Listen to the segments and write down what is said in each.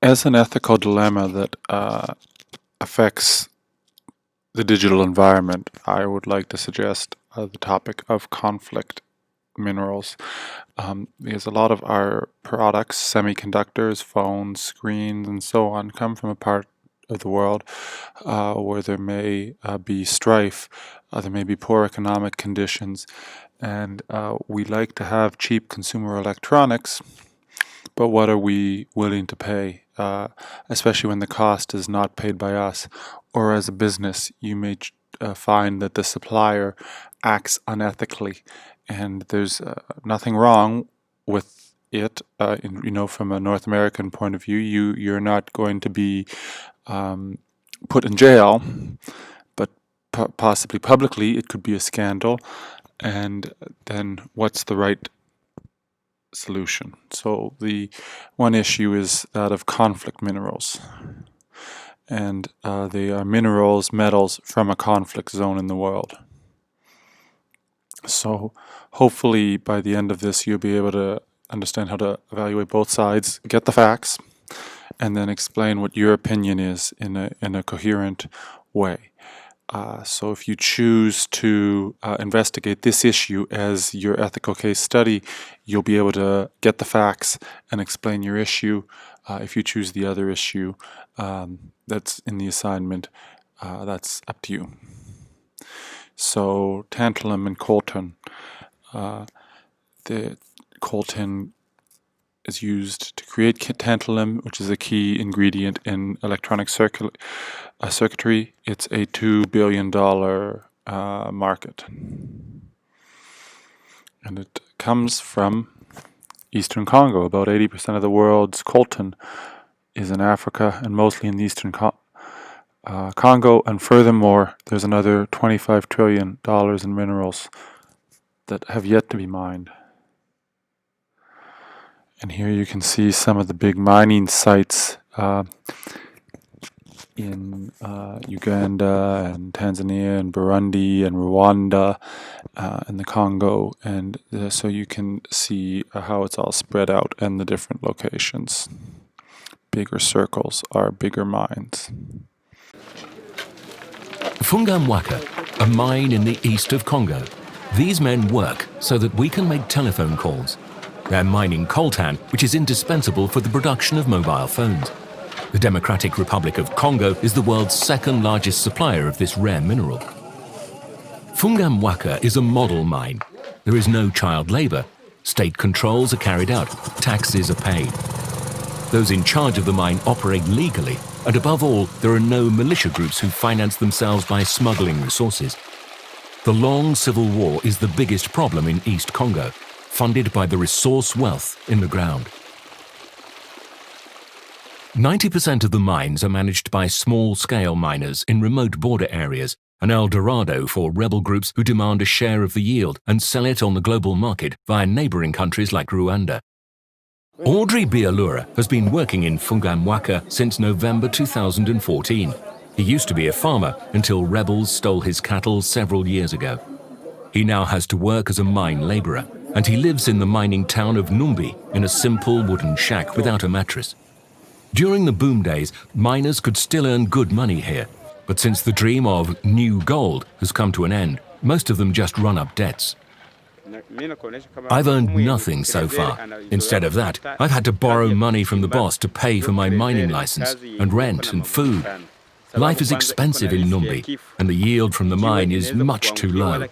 As an ethical dilemma that affects the digital environment, I would like to suggest the topic of conflict minerals. Because a lot of our products, semiconductors, phones, screens, and so on, come from a part of the world where there may be strife, there may be poor economic conditions, and we like to have cheap consumer electronics, but what are we willing to pay, especially when the cost is not paid by us? Or as a business, you may find that the supplier acts unethically, and there's nothing wrong with it. From a North American point of view, you're not going to be put in jail, but possibly publicly it could be a scandal. And then what's the right solution? So the one issue is that of conflict minerals, and they are metals from a conflict zone in the world. So hopefully by the end of this you'll be able to understand how to evaluate both sides, get the facts, and then explain what your opinion is in a coherent way. So if you choose to investigate this issue as your ethical case study, you'll be able to get the facts and explain your issue. If you choose the other issue that's in the assignment, that's up to you. So tantalum and coltan. The coltan is used to create tantalum, which is a key ingredient in electronic circuitry. It's a $2 billion market. And it comes from Eastern Congo. About 80% of the world's coltan is in Africa and mostly in the Eastern Congo. And furthermore, there's another $25 trillion in minerals that have yet to be mined. And here you can see some of the big mining sites in Uganda and Tanzania and Burundi and Rwanda and the Congo. And so you can see how it's all spread out and the different locations. Bigger circles are bigger mines. Fungamwaka, a mine in the east of Congo. These men work so that we can make telephone calls. They're mining coltan, which is indispensable for the production of mobile phones. The Democratic Republic of Congo is the world's second largest supplier of this rare mineral. Fungamwaka is a model mine. There is no child labor. State controls are carried out. Taxes are paid. Those in charge of the mine operate legally, and above all, there are no militia groups who finance themselves by smuggling resources. The long civil war is the biggest problem in East Congo, funded by the resource wealth in the ground. 90% of the mines are managed by small-scale miners in remote border areas, an El Dorado for rebel groups who demand a share of the yield and sell it on the global market via neighboring countries like Rwanda. Audrey Bialura has been working in Fungamwaka since November 2014. He used to be a farmer until rebels stole his cattle several years ago. He now has to work as a mine laborer, and he lives in the mining town of Numbi in a simple wooden shack without a mattress. During the boom days, miners could still earn good money here, but since the dream of new gold has come to an end, most of them just run up debts. I've earned nothing so far. Instead of that, I've had to borrow money from the boss to pay for my mining license and rent and food. Life is expensive in Numbi, and the yield from the mine is much too low.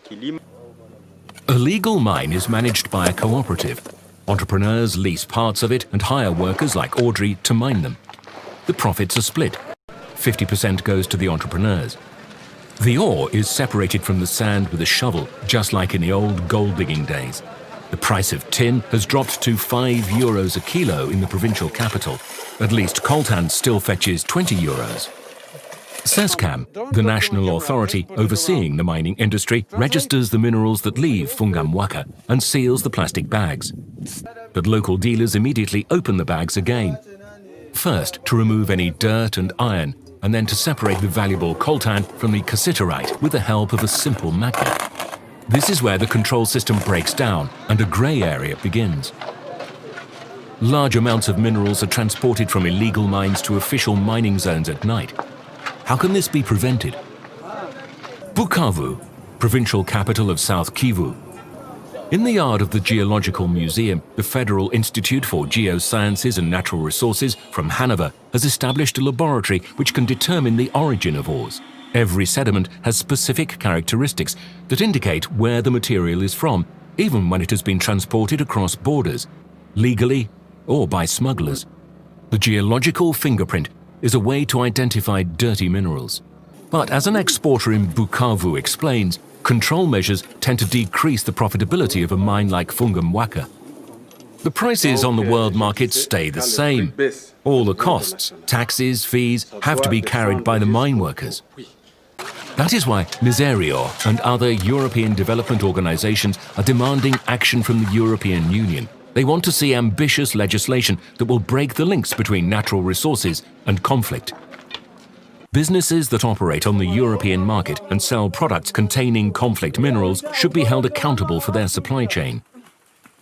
A legal mine is managed by a cooperative. Entrepreneurs lease parts of it and hire workers like Audrey to mine them. The profits are split. 50% goes to the entrepreneurs. The ore is separated from the sand with a shovel, just like in the old gold-digging days. The price of tin has dropped to €5 a kilo in the provincial capital. At least coltan still fetches €20. SESCAM, the national authority overseeing the mining industry, registers the minerals that leave Fungamwaka and seals the plastic bags. But local dealers immediately open the bags again. First, to remove any dirt and iron, and then to separate the valuable coltan from the cassiterite with the help of a simple magnet. This is where the control system breaks down and a grey area begins. Large amounts of minerals are transported from illegal mines to official mining zones at night. How can this be prevented? Bukavu, provincial capital of South Kivu. In the yard of the Geological Museum, the Federal Institute for Geosciences and Natural Resources from Hanover has established a laboratory which can determine the origin of ores. Every sediment has specific characteristics that indicate where the material is from, even when it has been transported across borders, legally or by smugglers. The geological fingerprint is a way to identify dirty minerals. But as an exporter in Bukavu explains, control measures tend to decrease the profitability of a mine like Fungamwaka. The prices on the world market stay the same. All the costs, taxes, fees, have to be carried by the mine workers. That is why Miserio and other European development organizations are demanding action from the European Union. They want to see ambitious legislation that will break the links between natural resources and conflict. Businesses that operate on the European market and sell products containing conflict minerals should be held accountable for their supply chain.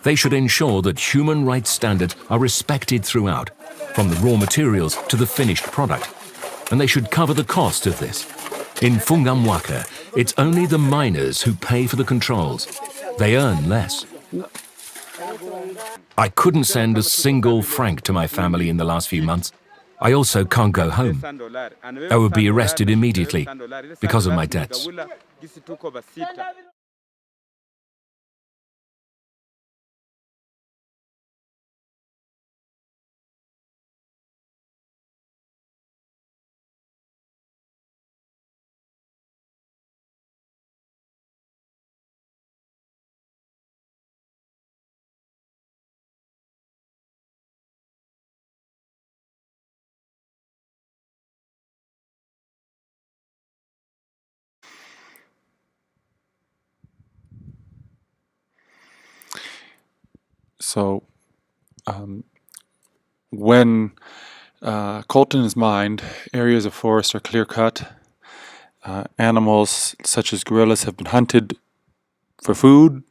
They should ensure that human rights standards are respected throughout, from the raw materials to the finished product, and they should cover the cost of this. In Fungamwaka, it's only the miners who pay for the controls. They earn less. I couldn't send a single franc to my family in the last few months. I also can't go home. I would be arrested immediately because of my debts. So, when coltan is mined, areas of forest are clear-cut. Animals such as gorillas have been hunted for food,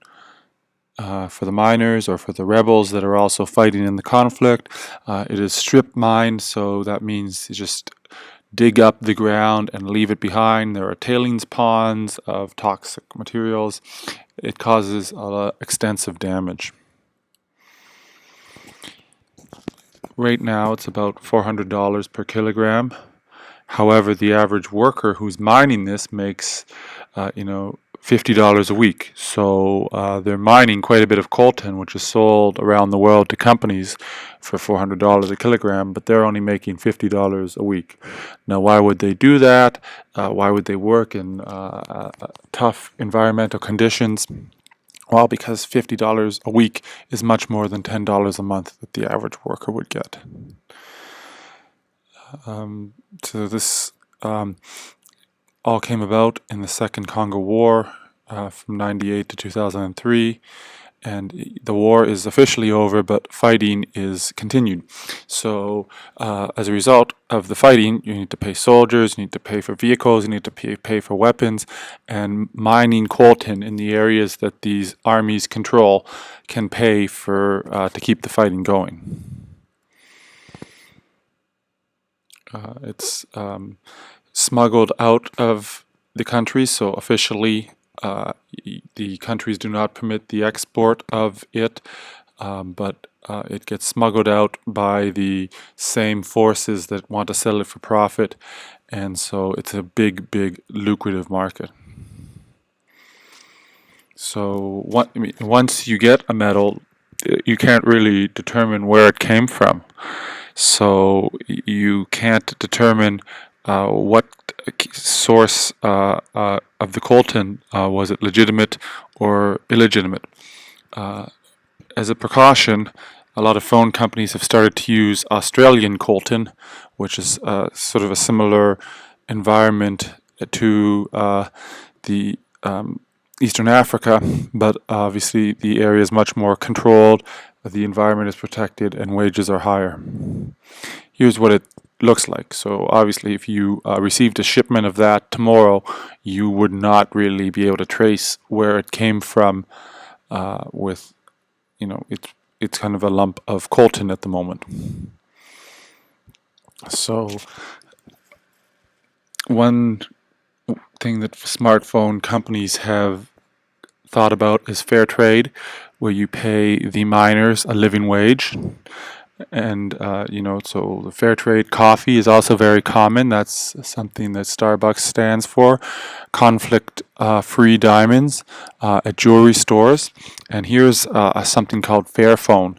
for the miners or for the rebels that are also fighting in the conflict. It is strip mined, so that means you just dig up the ground and leave it behind. There are tailings ponds of toxic materials. It causes extensive damage. Right now it's about $400 per kilogram. However, the average worker who's mining this makes, $50 a week. So they're mining quite a bit of coltan, which is sold around the world to companies for $400 a kilogram, but they're only making $50 a week. Now, why would they do that? Why would they work in tough environmental conditions? Well, because $50 a week is much more than $10 a month that the average worker would get. So this all came about in the Second Congo War from 98 to 2003, and the war is officially over, but fighting is continued. So as a result of the fighting, you need to pay soldiers, you need to pay for vehicles, you need to pay for weapons, and mining coltan in the areas that these armies control can pay for to keep the fighting going. It's smuggled out of the country, so officially the countries do not permit the export of it, but it gets smuggled out by the same forces that want to sell it for profit, and so it's a big, lucrative market. So once you get a metal, you can't really determine where it came from. So you can't determine what source of the coltan, was it legitimate or illegitimate. As a precaution, a lot of phone companies have started to use Australian coltan, which is sort of a similar environment to the Eastern Africa, but obviously the area is much more controlled, the environment is protected, and wages are higher. Here's what it looks like. So obviously if you received a shipment of that tomorrow, you would not really be able to trace where it came from with, it's it's kind of a lump of coltan at the moment. So one thing that smartphone companies have thought about is fair trade, where you pay the miners a living wage. And so the fair trade coffee is also very common. That's something that Starbucks stands for. Conflict free diamonds at jewelry stores. And here's something called Fairphone.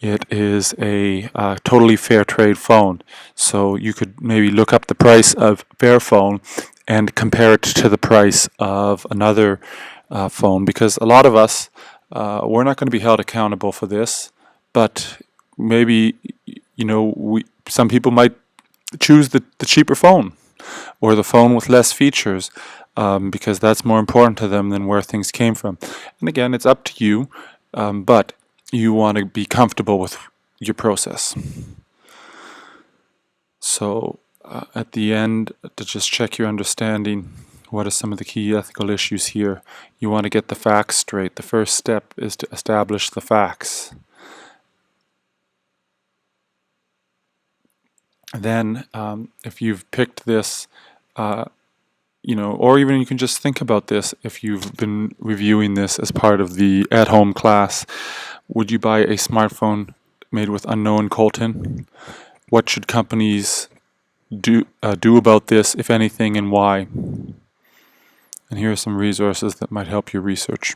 It is a totally fair trade phone. So you could maybe look up the price of Fairphone and compare it to the price of another phone, because a lot of us, we're not going to be held accountable for this, but maybe some people might choose the cheaper phone or the phone with less features, because that's more important to them than where things came from. And again, it's up to you, but you want to be comfortable with your process. So at the end, to just check your understanding, what are some of the key ethical issues here? You want to get the facts straight. The first step is to establish the facts. Then, if you've picked this, or even you can just think about this, if you've been reviewing this as part of the at-home class, would you buy a smartphone made with unknown coltan? What should companies do about this, if anything, and why? And here are some resources that might help your research.